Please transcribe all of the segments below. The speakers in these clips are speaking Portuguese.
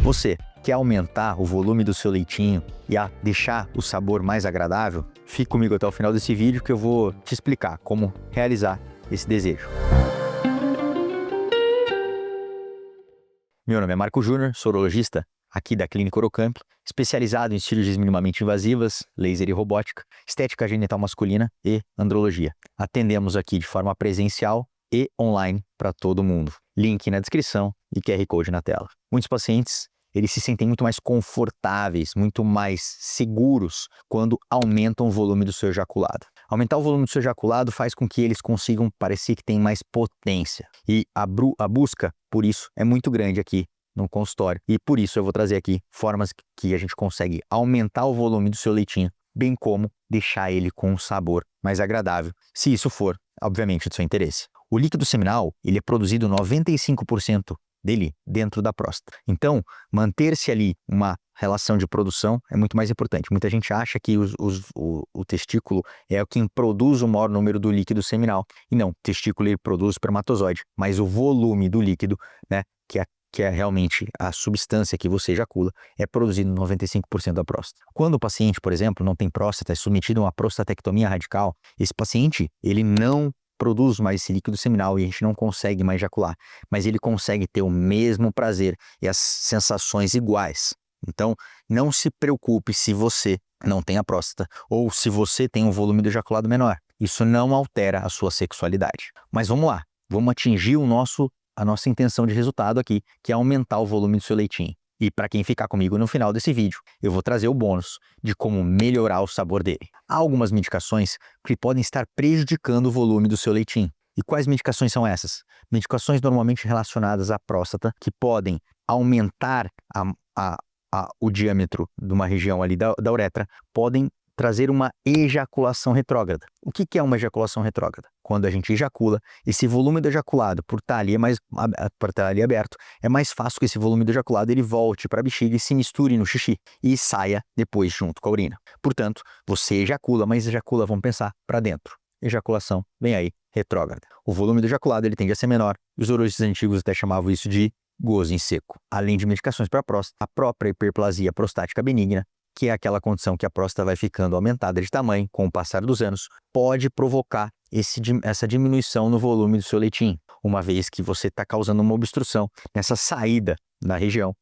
Você quer aumentar o volume do seu leitinho e deixar o sabor mais agradável? Fique comigo até o final desse vídeo que eu vou te explicar como realizar esse desejo. Meu nome é Marco Júnior, sou urologista aqui da Clínica Orocamp, especializado em cirurgias minimamente invasivas, laser e robótica, estética genital masculina e andrologia. Atendemos aqui de forma presencial e online para todo mundo. Link na descrição e QR Code na tela. Muitos pacientes, eles se sentem muito mais confortáveis, muito mais seguros quando aumentam o volume do seu ejaculado. Aumentar o volume do seu ejaculado faz com que eles consigam parecer que tem mais potência. E a busca por isso é muito grande aqui no consultório. E por isso eu vou trazer aqui formas que a gente consegue aumentar o volume do seu leitinho, bem como deixar ele com um sabor mais agradável, se isso for, obviamente, do seu interesse. O líquido seminal, ele é produzido 95% dele dentro da próstata. Então, manter-se ali uma relação de produção é muito mais importante. Muita gente acha que o testículo é quem produz o maior número do líquido seminal. E não, o testículo ele produz espermatozoide, mas o volume do líquido, né, que é realmente a substância que você ejacula, é produzido em 95% da próstata. Quando o paciente, por exemplo, não tem próstata, é submetido a uma prostatectomia radical, esse paciente, ele não produz mais esse líquido seminal e a gente não consegue mais ejacular, mas ele consegue ter o mesmo prazer e as sensações iguais. Então, não se preocupe se você não tem a próstata ou se você tem um volume do ejaculado menor. Isso não altera a sua sexualidade. Mas vamos lá, vamos atingir a nossa intenção de resultado aqui, que é aumentar o volume do seu leitinho. E para quem ficar comigo no final desse vídeo, eu vou trazer o bônus de como melhorar o sabor dele. Há algumas medicações que podem estar prejudicando o volume do seu leitinho. E quais medicações são essas? Medicações normalmente relacionadas à próstata, que podem aumentar o diâmetro de uma região ali da uretra, podem trazer uma ejaculação retrógrada. O que é uma ejaculação retrógrada? Quando a gente ejacula, esse volume do ejaculado, por estar ali aberto, é mais fácil que esse volume do ejaculado ele volte para a bexiga e se misture no xixi e saia depois junto com a urina. Portanto, você ejacula, mas ejacula, vamos pensar, para dentro. Ejaculação, vem aí, retrógrada. O volume do ejaculado ele tende a ser menor. Os urologistas antigos até chamavam isso de gozo em seco. Além de medicações para a próstata, a própria hiperplasia prostática benigna, que é aquela condição que a próstata vai ficando aumentada de tamanho com o passar dos anos, pode provocar essa diminuição no volume do seu leitinho, uma vez que você está causando uma obstrução nessa saída na região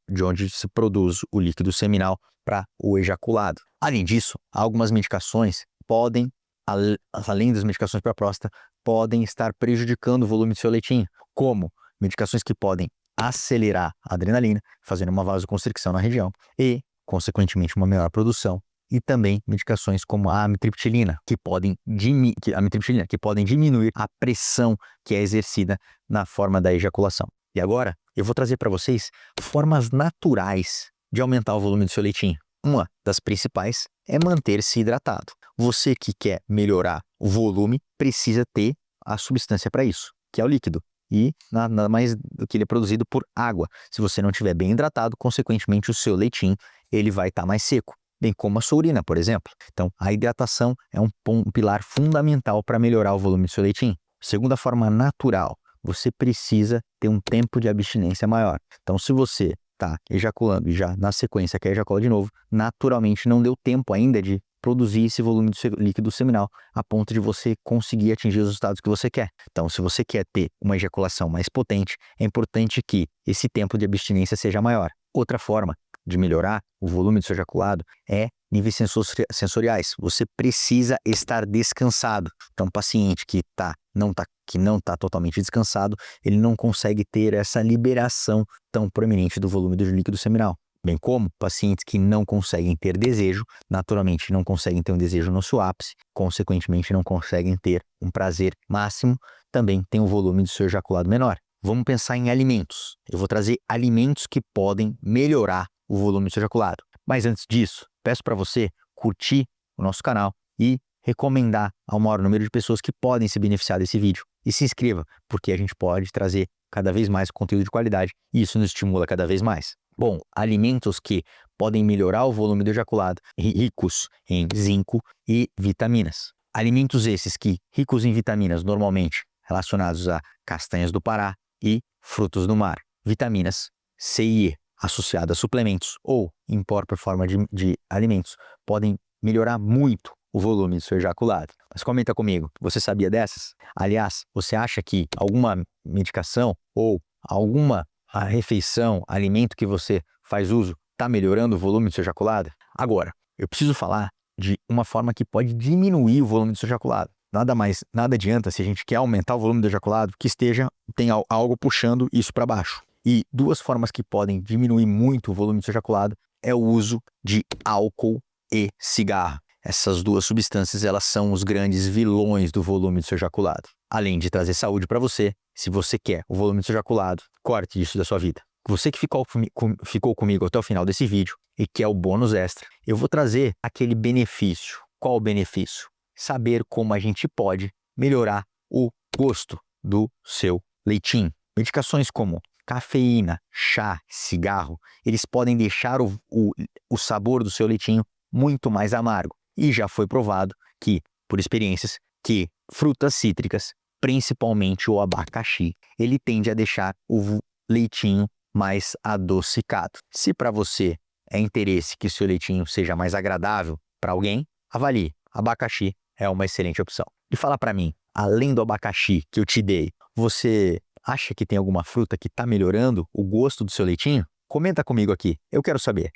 de onde se produz o líquido seminal para o ejaculado. Além disso, algumas medicações podem, além das medicações para a próstata, podem estar prejudicando o volume do seu leitinho, como medicações que podem acelerar a adrenalina, fazendo uma vasoconstricção na região e consequentemente uma menor produção, e também medicações como a amitriptilina, que podem diminuir a pressão que é exercida na forma da ejaculação. E agora, eu vou trazer para vocês formas naturais de aumentar o volume do seu leitinho. Uma das principais é manter-se hidratado. Você que quer melhorar o volume, precisa ter a substância para isso, que é o líquido. E nada mais do que ele é produzido por água. Se você não estiver bem hidratado, consequentemente o seu leitinho ele vai estar mais seco, bem como a sua urina, por exemplo. Então, a hidratação é um pilar fundamental para melhorar o volume do seu leitinho. Segunda forma natural, você precisa ter um tempo de abstinência maior. Então, se você está ejaculando e já na sequência quer ejacular de novo, naturalmente não deu tempo ainda de produzir esse volume do seu líquido seminal a ponto de você conseguir atingir os resultados que você quer. Então, se você quer ter uma ejaculação mais potente, é importante que esse tempo de abstinência seja maior. Outra forma de melhorar o volume do seu ejaculado é níveis sensoriais. Você precisa estar descansado. Então, um paciente que não está totalmente descansado, ele não consegue ter essa liberação tão proeminente do volume do líquido seminal. Bem como pacientes que não conseguem ter desejo, naturalmente não conseguem ter um desejo no seu ápice, consequentemente não conseguem ter um prazer máximo, também tem um volume do seu ejaculado menor. Vamos pensar em alimentos. Eu vou trazer alimentos que podem melhorar o volume do seu ejaculado. Mas antes disso, peço para você curtir o nosso canal e recomendar ao maior número de pessoas que podem se beneficiar desse vídeo. E se inscreva, porque a gente pode trazer cada vez mais conteúdo de qualidade e isso nos estimula cada vez mais. Bom, alimentos que podem melhorar o volume do ejaculado, ricos em zinco e vitaminas. Alimentos esses que, ricos em vitaminas, normalmente relacionados a castanhas do Pará e frutos do mar. Vitaminas C e E. associado a suplementos ou em própria forma de alimentos, podem melhorar muito o volume do seu ejaculado. Mas comenta comigo, você sabia dessas? Aliás, você acha que alguma medicação ou alguma refeição, alimento que você faz uso, está melhorando o volume do seu ejaculado? Agora, eu preciso falar de uma forma que pode diminuir o volume do seu ejaculado. Nada adianta se a gente quer aumentar o volume do ejaculado que tem algo puxando isso para baixo. E duas formas que podem diminuir muito o volume do seu ejaculado é o uso de álcool e cigarro. Essas duas substâncias, elas são os grandes vilões do volume do seu ejaculado. Além de trazer saúde para você, se você quer o volume do seu ejaculado, corte isso da sua vida. Você que ficou comigo até o final desse vídeo e quer o bônus extra, eu vou trazer aquele benefício. Qual o benefício? Saber como a gente pode melhorar o gosto do seu leitinho. Medicações como cafeína, chá, cigarro, eles podem deixar o sabor do seu leitinho muito mais amargo. E já foi provado que, por experiências, que frutas cítricas, principalmente o abacaxi, ele tende a deixar o leitinho mais adocicado. Se para você é interesse que o seu leitinho seja mais agradável para alguém, avalie. Abacaxi é uma excelente opção. E fala para mim, além do abacaxi que eu te dei, você acha que tem alguma fruta que está melhorando o gosto do seu leitinho? Comenta comigo aqui, eu quero saber.